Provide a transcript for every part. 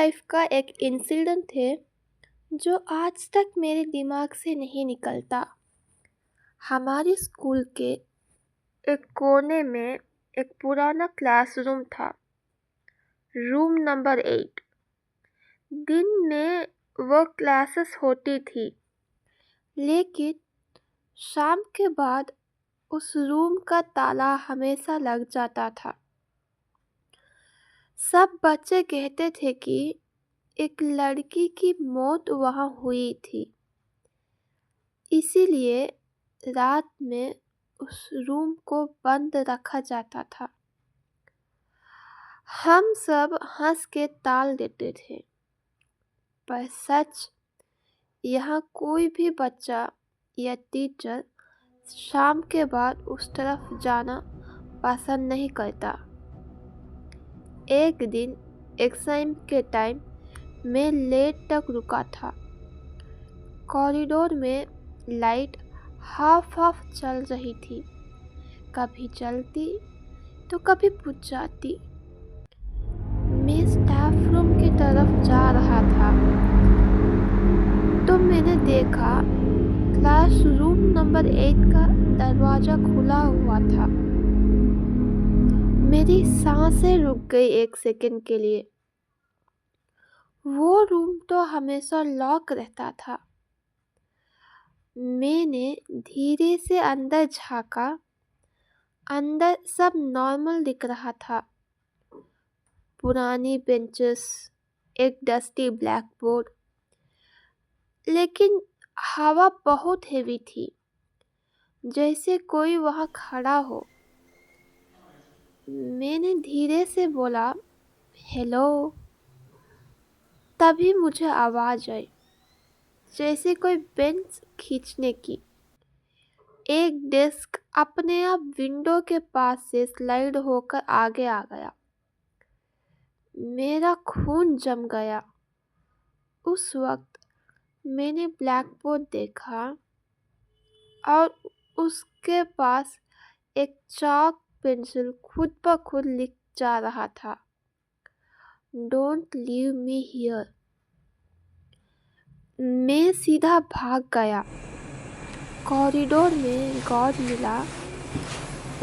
Life का एक incident है जो आज तक मेरे दिमाग से नहीं निकलता। हमारे स्कूल के एक कोने में एक पुराना क्लासरूम था, रूम नंबर 8। दिन में वो क्लासेस होती थी, लेकिन शाम के बाद उस रूम का ताला हमेशा लग जाता था। सब बच्चे कहते थे कि एक लड़की की मौत वहाँ हुई थी, इसीलिए रात में उस रूम को बंद रखा जाता था। हम सब हंस के टाल देते थे, पर सच, यहाँ कोई भी बच्चा या टीचर शाम के बाद उस तरफ जाना पसंद नहीं करता। एक दिन एग्जाम के टाइम मैं लेट तक रुका था। कॉरिडोर में लाइट हाफ हाफ चल रही थी, कभी जलती तो कभी बुझ जाती। मैं स्टाफ रूम की तरफ जा रहा था तो मैंने देखा क्लासरूम नंबर 8 का दरवाजा खुला हुआ था। मेरी सांसें रुक गई एक सेकंड के लिए। वो रूम तो हमेशा लॉक रहता था। मैंने धीरे से अंदर झांका। अंदर सब नॉर्मल दिख रहा था। पुरानी बेंचेस, एक डस्टी ब्लैक बोर्ड, लेकिन हवा बहुत हेवी थी, जैसे कोई वहाँ खड़ा हो। मैंने धीरे से बोला, हेलो। तभी मुझे आवाज़ आई, जैसे कोई बेंच खींचने की। एक डेस्क अपने आप विंडो के पास से स्लाइड होकर आगे आ गया। मेरा खून जम गया। उस वक्त मैंने ब्लैक बोर्ड देखा और उसके पास एक चाक पेंसिल खुद ब खुद लिख जा रहा था, डोंट लीव मी हियर। मैं सीधा भाग गया। कॉरिडोर में गार्ड मिला।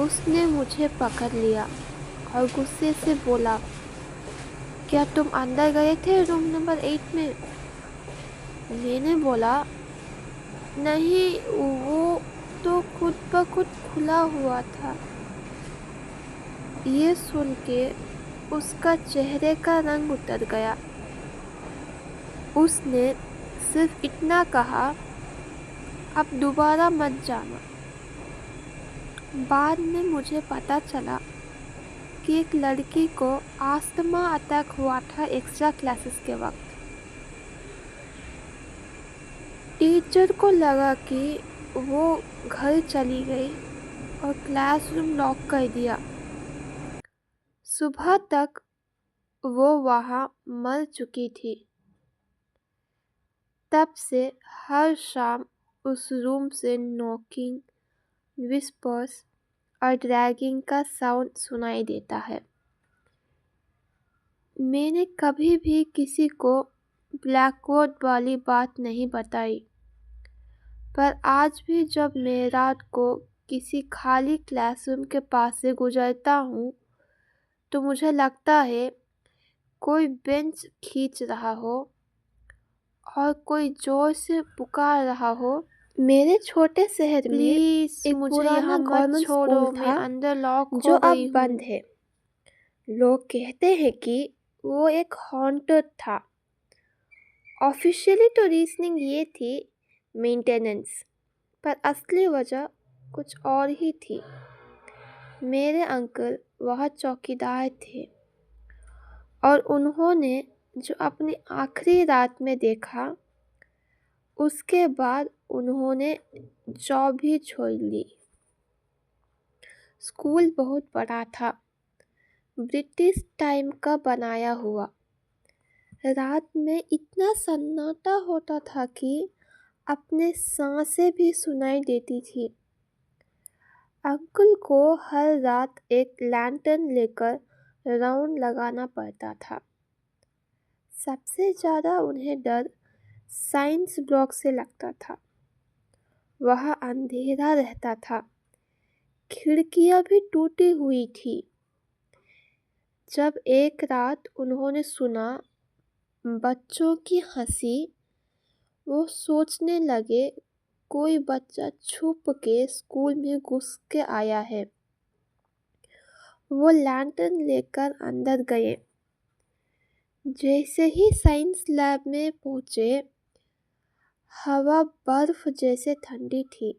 उसने मुझे पकड़ लिया और गुस्से से बोला, क्या तुम अंदर गए थे रूम नंबर 8 में? मैंने बोला, नहीं, वो तो खुद ब खुद खुला हुआ था। ये सुन के उसका चेहरे का रंग उतर गया। उसने सिर्फ इतना कहा, अब दोबारा मत जाना। बाद में मुझे पता चला कि एक लड़की को अस्थमा अटैक हुआ था एक्स्ट्रा क्लासेस के वक्त। टीचर को लगा कि वो घर चली गई और क्लासरूम लॉक कर दिया। सुबह तक वो वहाँ मर चुकी थी। तब से हर शाम उस रूम से नॉकिंग, विस्पर्स और ड्रैगिंग का साउंड सुनाई देता है। मैंने कभी भी किसी को ब्लैकबोर्ड वाली बात नहीं बताई, पर आज भी जब मैं रात को किसी खाली क्लासरूम के पास से गुजरता हूँ तो मुझे लगता है कोई बेंच खींच रहा हो और कोई जोर से पुकार रहा हो, मेरे छोटे शहर में एक मुझे यहाँ गवर्नमेंट स्कूल था अंदर लॉक जो अब बंद है। लोग कहते हैं कि वो एक हॉन्टेड था। ऑफिशियली तो रीजनिंग ये थी, मेंटेनेंस, पर असली वजह कुछ और ही थी। मेरे अंकल वहाँ चौकीदार थे और उन्होंने जो अपनी आखिरी रात में देखा, उसके बाद उन्होंने जॉब ही छोड़ ली। स्कूल बहुत बड़ा था, ब्रिटिश टाइम का बनाया हुआ। रात में इतना सन्नाटा होता था कि अपने सांसें भी सुनाई देती थी। अंकल को हर रात एक लैंटर्न लेकर राउंड लगाना पड़ता था। सबसे ज़्यादा उन्हें डर साइंस ब्लॉक से लगता था। वह अंधेरा रहता था, खिड़कियां भी टूटी हुई थी। जब एक रात उन्होंने सुना बच्चों की हंसी, वो सोचने लगे कोई बच्चा छुप के स्कूल में घुस के आया है। वो लैंटर्न लेकर अंदर गए। जैसे ही साइंस लैब में पहुंचे, हवा बर्फ जैसे ठंडी थी।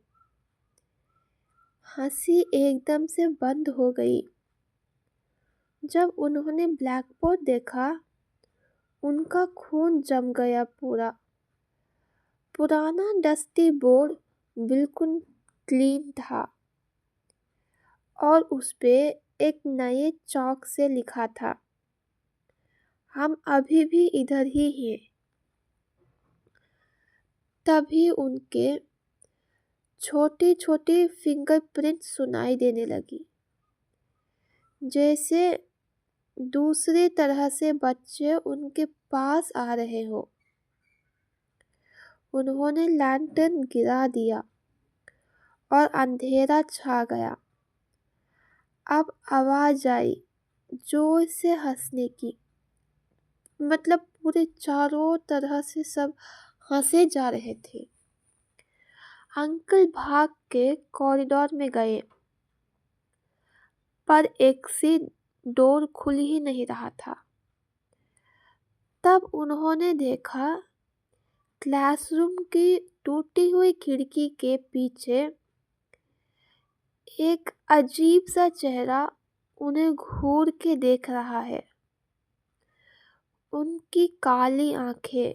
हंसी एकदम से बंद हो गई। जब उन्होंने ब्लैक बोर्ड देखा, उनका खून जम गया पूरा। पुराना डस्टी बोर्ड बिल्कुल क्लीन था और उस पे एक नए चौक से लिखा था, हम अभी भी इधर ही हैं। तभी उनके छोटी छोटी फिंगरप्रिंट सुनाई देने लगी, जैसे दूसरी तरह से बच्चे उनके पास आ रहे हो। उन्होंने लैंटर्न गिरा दिया और अंधेरा छा गया। अब आवाज आई जोर से हंसने की, मतलब पूरे चारों तरह से सब हंसे जा रहे थे। अंकल भाग के कॉरिडोर में गए, पर एग्जिट डोर खुल ही नहीं रहा था। तब उन्होंने देखा क्लासरूम की टूटी हुई खिड़की के पीछे एक अजीब सा चेहरा उन्हें घूर के देख रहा है। उनकी काली आंखें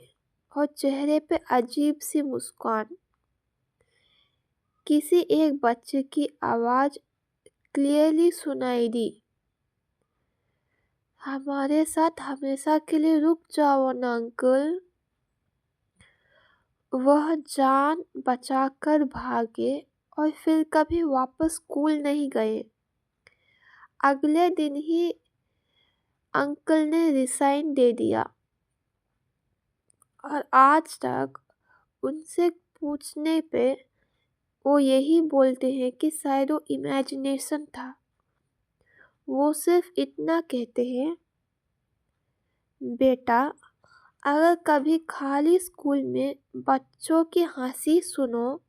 और चेहरे पे अजीब सी मुस्कान। किसी एक बच्चे की आवाज क्लियरली सुनाई दी, हमारे साथ हमेशा के लिए रुक जाओ ना अंकल। वह जान बचाकर भागे और फिर कभी वापस स्कूल नहीं गए। अगले दिन ही अंकल ने रिसाइन दे दिया और आज तक उनसे पूछने पे वो यही बोलते हैं कि शायद वो इमेजिनेशन था। वो सिर्फ इतना कहते हैं, बेटा अगर कभी खाली स्कूल में बच्चों की हंसी सुनो